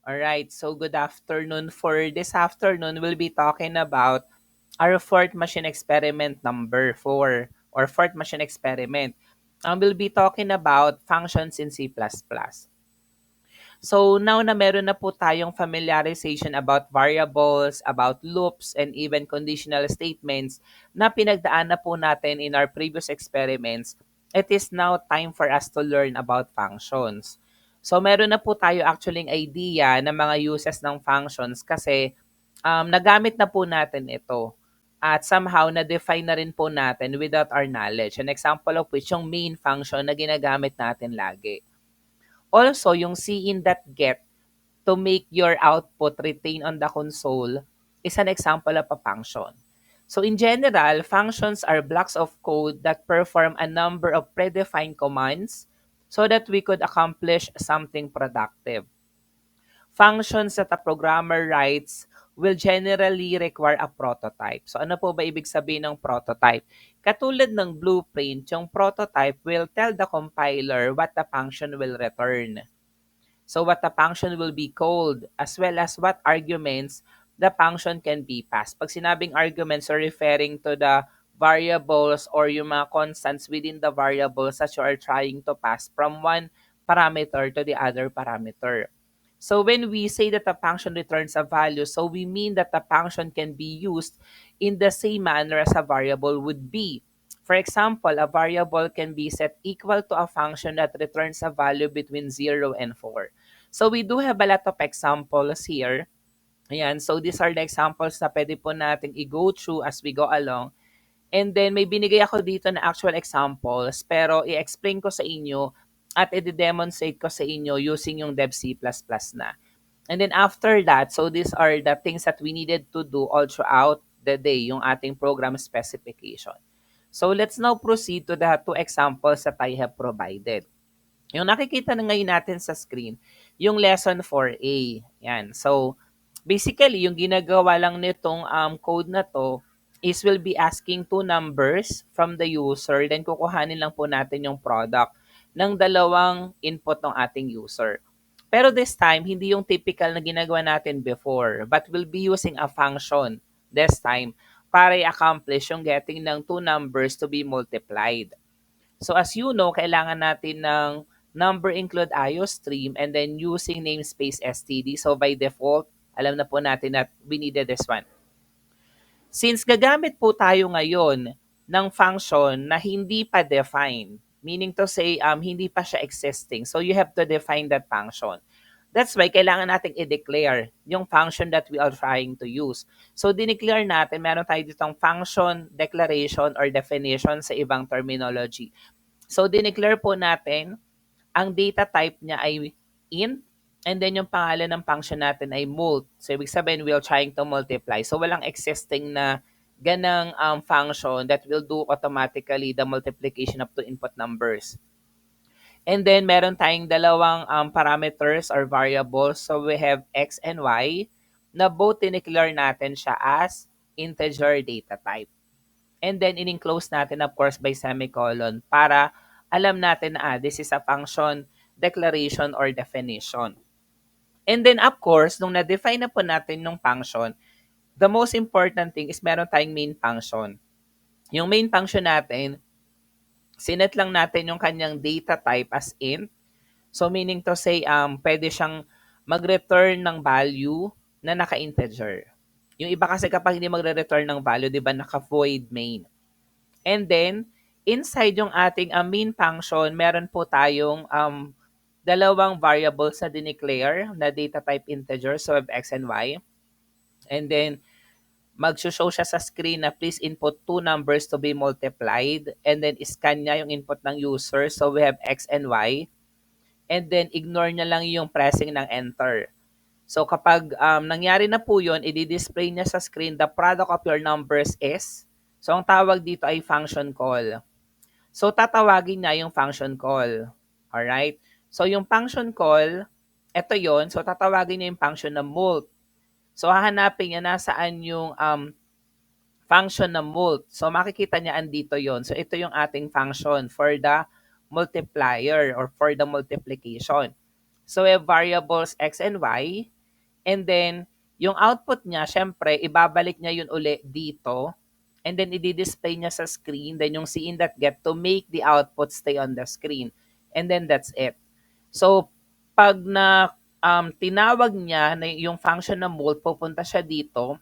All right, so good afternoon. For this afternoon, we'll be talking about our fourth machine experiment number 4 or fourth machine experiment. We'll be talking about functions in C++. So now na meron na po tayong familiarization about variables, about loops, and even conditional statements na pinagdaan na po natin in our previous experiments, it is now time for us to learn about functions. So meron na po tayo actually idea ng mga uses ng functions kasi nagamit na po natin ito. At somehow, na-define na rin po natin without our knowledge. An example of which, yung main function na ginagamit natin lagi. Also, yung cin.get to make your output retain on the console is an example of a function. So in general, functions are blocks of code that perform a number of predefined commands so that we could accomplish something productive. Functions that a programmer writes will generally require a prototype. So ano po ba ibig sabihin ng prototype? Katulad ng blueprint, yung prototype will tell the compiler what the function will return. So what the function will be called as well as what arguments the function can be passed. Pag sinabing arguments are referring to the variables or yung mga constants within the variables that you are trying to pass from one parameter to the other parameter. So when we say that a function returns a value, so we mean that the function can be used in the same manner as a variable would be. For example, a variable can be set equal to a function that returns a value between 0 and 4. So we do have a lot of examples here. Ayan, so these are the examples na pwede po natin i-go through as we go along. And then may binigay ako dito na actual examples pero i-explain ko sa inyo at i-demonstrate ko sa inyo using yung Dev C++ na. And then after that, so these are the things that we needed to do all throughout the day, yung ating program specification. So let's now proceed to the two examples that I have provided. Yung nakikita na ngayon natin sa screen, yung lesson 4A. Yan. So, basically, yung ginagawa lang nitong code na to is will be asking two numbers from the user, then kukuhanin lang po natin yung product ng dalawang input ng ating user. Pero this time, hindi yung typical na ginagawa natin before, but we'll be using a function this time para i-accomplish yung getting ng two numbers to be multiplied. So as you know, kailangan natin ng number include IOStream and then using namespace std. So by default, alam na po natin that we needed this one. Since gagamit po tayo ngayon ng function na hindi pa defined, meaning to say hindi pa siya existing, so you have to define that function. That's why kailangan nating i-declare yung function that we are trying to use. So, dineclare natin, meron tayo ditong function, declaration, or definition sa ibang terminology. So, dineclare po natin, ang data type niya ay int, and then yung pangalan ng function natin ay mult. So, ibig sabihin, we are trying to multiply. So, walang existing na ganang function that will do automatically the multiplication of two input numbers. And then, meron tayong dalawang parameters or variables. So, we have x and y na both dineclare natin siya as integer data type. And then, in-enclose natin, of course, by semicolon para alam natin na this is a function, declaration, or definition. And then, of course, nung na-define na po natin yung function, the most important thing is meron tayong main function. Yung main function natin, sinet lang natin yung kanyang data type as int. So, meaning to say, pwede siyang mag-return ng value na naka-integer. Yung iba kasi kapag hindi magre-return ng value, di ba, naka-void main. And then, inside yung ating main function, meron po tayong dalawang variables na dineclare na data type integer, so we have x and y. And then, mag-show siya sa screen na please input two numbers to be multiplied. And then, scan niya yung input ng user. So, we have x and y. And then, ignore niya lang yung pressing ng enter. So, kapag nangyari na po yun, i-display niya sa screen the product of your numbers is. So, ang tawag dito ay function call. So, tatawagin niya yung function call. Alright? So, yung function call, ito yon. So, tatawagin niya yung function na mult. So, hahanapin niya nasaan yung function na mult. So, makikita niya andito yon. So, ito yung ating function for the multiplier or for the multiplication. So, we have variables x and y. And then, yung output niya, syempre, ibabalik niya yun uli dito. And then, i-display niya sa screen. Then, yung Get to make the output stay on the screen. And then, that's it. So, pag tinawag niya na yung function na mult, pupunta siya dito.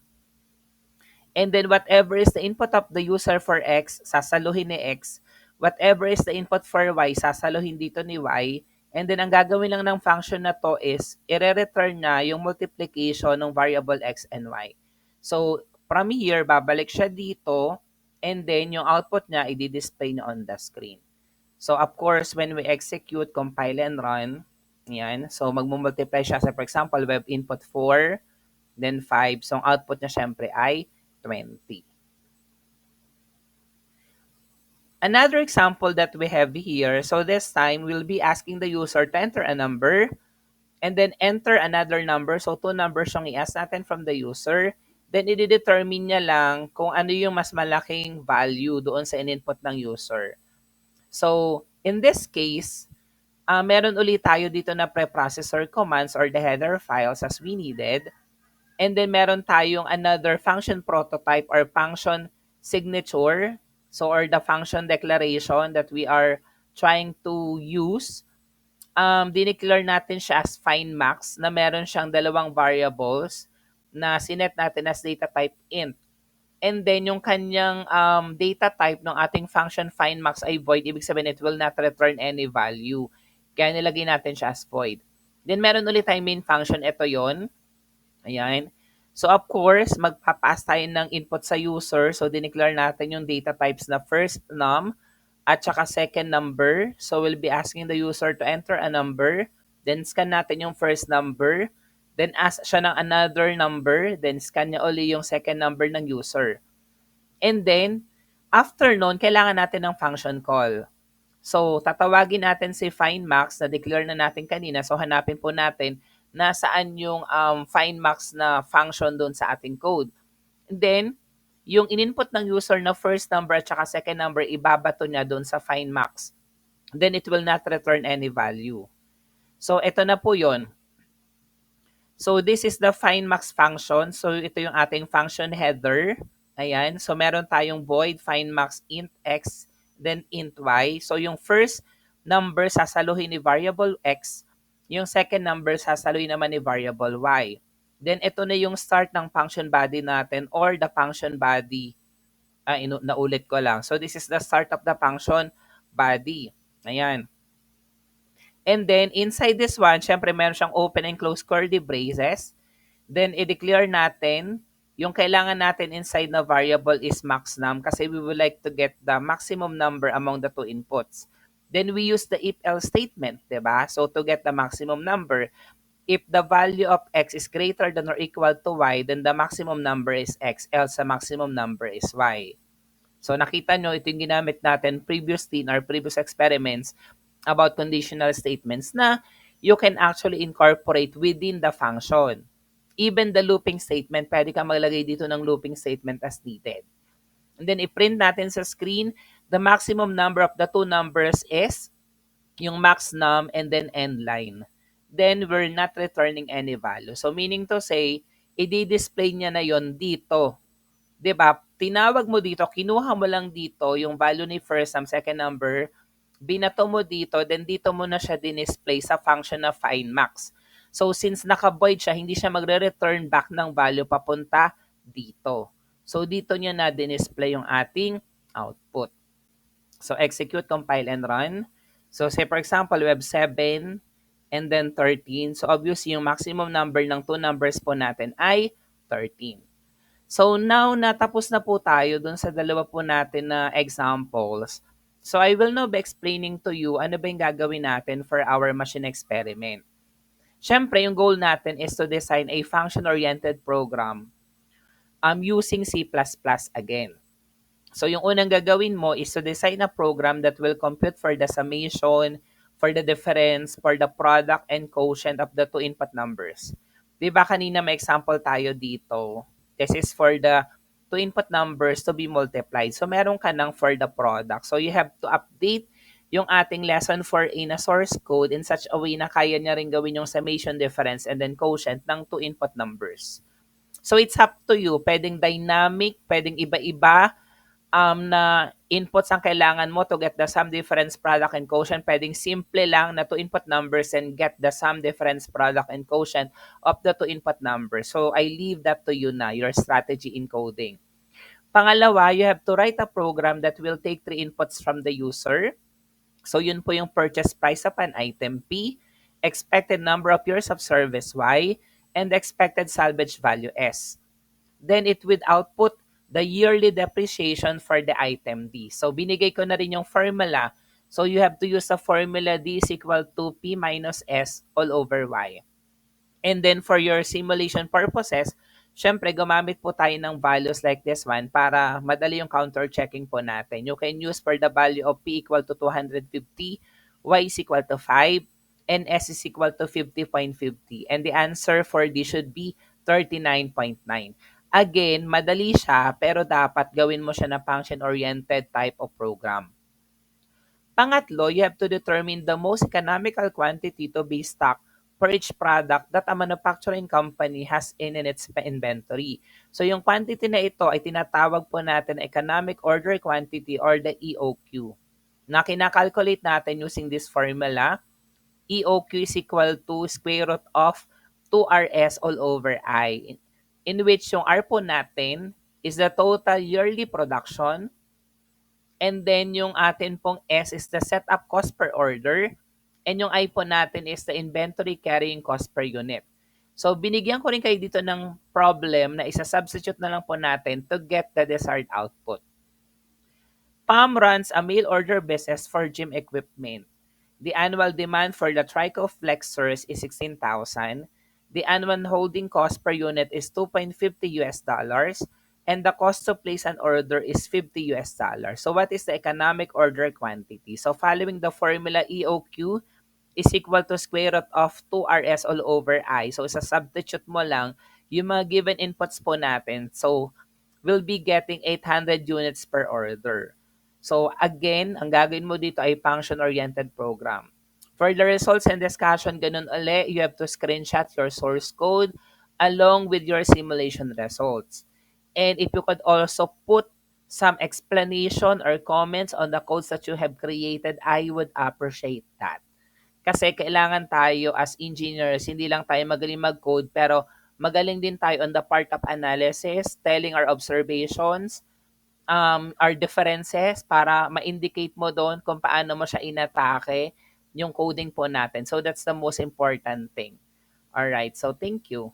And then, whatever is the input of the user for X, sasaluhin ni X. Whatever is the input for Y, sasaluhin dito ni Y. And then, ang gagawin lang ng function na to is, i-return na yung multiplication ng variable X and Y. So, from here, babalik siya dito. And then, yung output niya, i-display na on the screen. So, of course, when we execute, compile, and run, yan. So, magmumultiply siya sa, for example, web input 4, then 5. So, ang output niya syempre ay 20. Another example that we have here, so this time, we'll be asking the user to enter a number and then enter another number. So, two numbers yung i-ask natin from the user. Then, i-determine niya lang kung ano yung mas malaking value doon sa in-input ng user. So, in this case, meron ulit tayo dito na preprocessor commands or the header files as we needed. And then meron tayong another function prototype or function signature. So, or the function declaration that we are trying to use. Dineclare natin siya as findMax na meron siyang dalawang variables na sinet natin as data type int. And then, yung kanyang data type ng ating function findMax ay void. Ibig sabihin, it will not return any value. Kaya nilagay natin siya as void. Then, meron ulit tayong main function. Ito yon. Ayan. So, of course, magpapass tayo ng input sa user. So, dineclare natin yung data types na first num at saka second number. So, we'll be asking the user to enter a number. Then, scan natin yung first number. Then, ask siya ng another number. Then, scan niya uli yung second number ng user. And then, after nun, kailangan natin ng function call. So, tatawagin natin si findMax na declare na natin kanina. So, hanapin po natin nasaan yung findMax na function doon sa ating code. And then, yung in-input ng user na first number at saka second number, ibabato niya doon sa findMax. Then, it will not return any value. So, ito na po yon. So, this is the findMax function. So, ito yung ating function header. Ayan. So, meron tayong void findMax int x, then int y. So, yung first number sasaluhin ni variable x. Yung second number sasaluhin naman ni variable y. Then, ito na yung start ng function body natin or the function body. Naulit ko lang. So, this is the start of the function body. Ayan. And then, inside this one, syempre meron siyang open and close curly braces. Then, i-declare natin, yung kailangan natin inside na variable is maxnum kasi we would like to get the maximum number among the two inputs. Then, we use the if-else statement, diba? So, to get the maximum number, if the value of x is greater than or equal to y, then the maximum number is x, else the maximum number is y. So, nakita nyo, ito yung ginamit natin previously in our previous experiments about conditional statements na you can actually incorporate within the function. Even the looping statement, pwede ka maglagay dito ng looping statement as needed. And then, i-print natin sa screen, the maximum number of the two numbers is yung max num and then end line. Then, we're not returning any value. So, meaning to say, i-display niya na yon dito. 'Di ba? Tinawag mo dito, kinuha mo lang dito yung value ni first num, second number, binato mo dito, then dito mo na siya din-display sa function na findMax. So, since naka-void siya, hindi siya magre-return back ng value papunta dito. So, dito niya na din-display yung ating output. So, execute, compile, and run. So, say for example, we have 7 and then 13. So, obviously, yung maximum number ng two numbers po natin ay 13. So, now, natapos na po tayo dun sa dalawa po natin na examples. So, I will now be explaining to you ano ba yung gagawin natin for our machine experiment. Siyempre, yung goal natin is to design a function-oriented program using C++ again. So, yung unang gagawin mo is to design a program that will compute for the summation, for the difference, for the product and quotient of the two input numbers. Di ba kanina may example tayo dito? This is for the two input numbers to be multiplied. So, meron ka ng for the product. So, you have to update yung ating lesson 4A na source code in such a way na kaya niya rin gawin yung summation difference and then quotient ng two input numbers. So it's up to you. Pwedeng dynamic, pwedeng iba-iba na inputs ang kailangan mo to get the sum difference product and quotient. Pwedeng simple lang na two input numbers and get the sum difference product and quotient of the two input numbers. So I leave that to you na, your strategy in coding. Pangalawa, you have to write a program that will take three inputs from the user. So yun po yung purchase price of an item P, expected number of years of service Y, and expected salvage value S. Then it would output the yearly depreciation for the item D. So binigay ko na rin yung formula. So you have to use the formula D is equal to P minus S all over Y. And then for your simulation purposes, syempre gumamit po tayo ng values like this one para madali yung counter-checking po natin. You can use for the value of P equal to 250, Y is equal to 5, and S is equal to 50.50. And the answer for D should be 39.9. Again, madali siya pero dapat gawin mo siya na function-oriented type of program. Pangatlo, you have to determine the most economical quantity to be stocked for each product that a manufacturing company has in its inventory. So yung quantity na ito ay tinatawag po natin economic order quantity or the EOQ. Na kinakalculate natin using this formula, EOQ is equal to square root of 2RS all over I, in which yung R po natin is the total yearly production. And then yung atin pong S is the setup cost per order. And yung I po natin is the inventory carrying cost per unit. So binigyan ko rin kayo dito ng problem na isa-substitute na lang po natin to get the desired output. PAM runs a mail order business for gym equipment. The annual demand for the Trico Flexors is 16,000. The annual holding cost per unit is 2.50 US dollars, and the cost to place an order is 50 US dollars. So what is the economic order quantity? So following the formula, EOQ is equal to square root of 2RS all over I. So sa substitute mo lang yung mga given inputs po natin. So we'll be getting 800 units per order. So again, ang gagawin mo dito ay function-oriented program. For the results and discussion, ganun uli, you have to screenshot your source code along with your simulation results. And if you could also put some explanation or comments on the codes that you have created, I would appreciate that. Kasi kailangan tayo as engineers, hindi lang tayo magaling mag-code, pero magaling din tayo on the part of analysis, telling our observations, our differences para ma-indicate mo doon kung paano mo siya inatake yung coding po natin. So that's the most important thing. Alright, so thank you.